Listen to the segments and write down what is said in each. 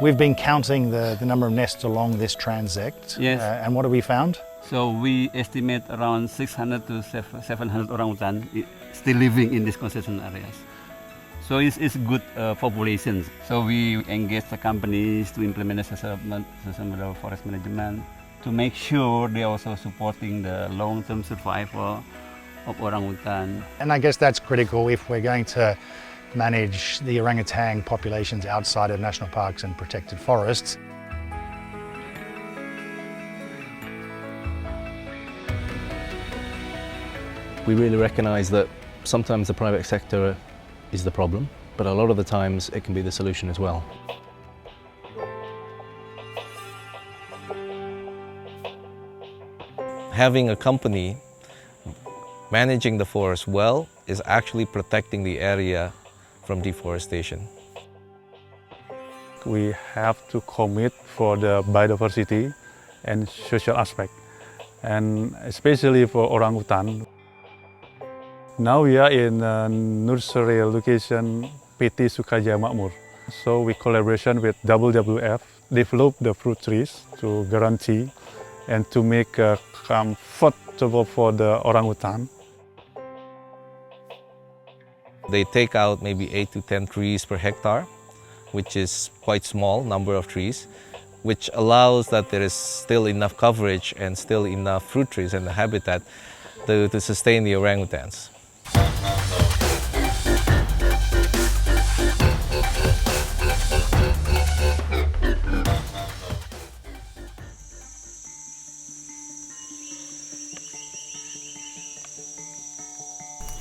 We've been counting the number of nests along this transect. Yes. And what have we found? So we estimate around 600 to 700 orang-utan still living in these concession areas. So it's good populations. So we engage the companies to implement the sustainable forest management to make sure they're also supporting the long-term survival of orangutan. And I guess that's critical if we're going to manage the orangutan populations outside of national parks and protected forests. We really recognise that sometimes the private sector is the problem, but a lot of the times it can be the solution as well. Having a company managing the forest well is actually protecting the area from deforestation. We have to commit for the biodiversity and social aspect, and especially for orangutan. Now we are in a nursery location PT Suka Jaya Makmur. So we collaboration with WWF, develop the fruit trees to guarantee and to make comfortable for the orangutan. They take out maybe 8 to 10 trees per hectare, which is quite small number of trees, which allows that there is still enough coverage and still enough fruit trees in the habitat to sustain the orangutans.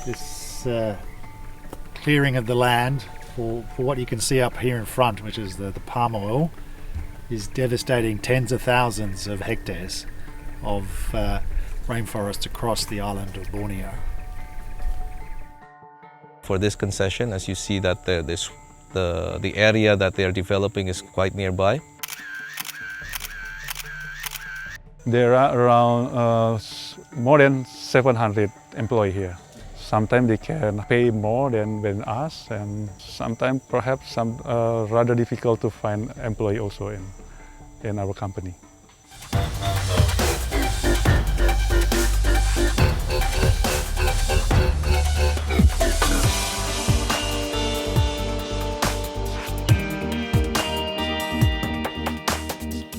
This clearing of the land for what you can see up here in front, which is the palm oil, is devastating tens of thousands of hectares of rainforest across the island of Borneo. For this concession, as you see that the area that they are developing is quite nearby. There are around more than 700 employees here. Sometimes they can pay more than us, and sometimes perhaps some rather difficult to find employee also in our company.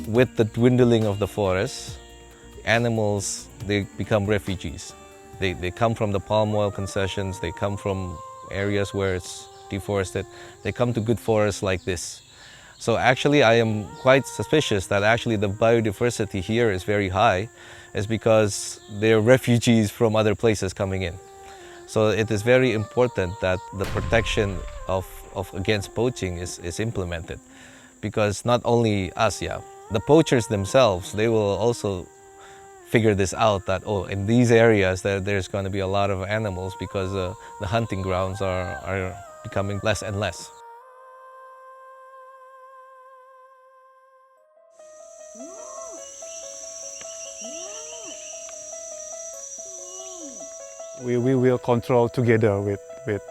With the dwindling of the forest, animals, they become refugees. They come from the palm oil concessions, they come from areas where it's deforested, they come to good forests like this. So actually I am quite suspicious that actually the biodiversity here is very high, is because they're refugees from other places coming in. So it is very important that the protection of against poaching is implemented, because not only us, the poachers themselves, they will also figure this out, that in these areas there's going to be a lot of animals because the hunting grounds are becoming less and less. We will control together with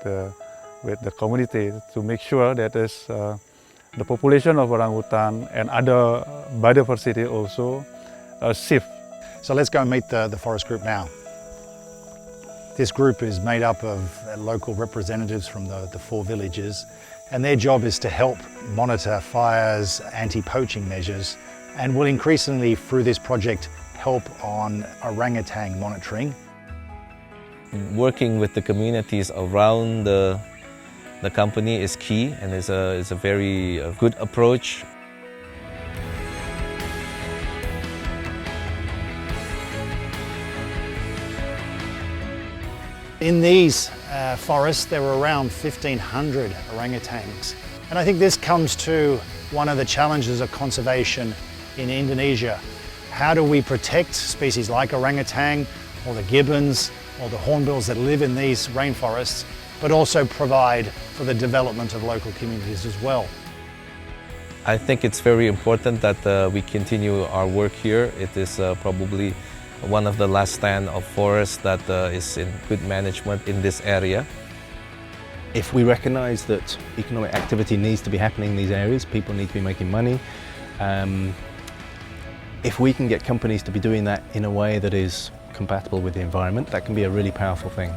the community to make sure that the population of orangutan and other biodiversity also safe. So let's go and meet the forest group now. This group is made up of local representatives from the 4 villages, and their job is to help monitor fires, anti-poaching measures, and will increasingly through this project help on orangutan monitoring. Working with the communities around the company is key, and is a very good approach. In these forests, there were around 1,500 orangutans. And I think this comes to one of the challenges of conservation in Indonesia. How do we protect species like orangutan, or the gibbons, or the hornbills that live in these rainforests, but also provide for the development of local communities as well? I think it's very important that we continue our work here. It is probably one of the last stand of forests that is in good management in this area. If we recognise that economic activity needs to be happening in these areas, people need to be making money, if we can get companies to be doing that in a way that is compatible with the environment, that can be a really powerful thing.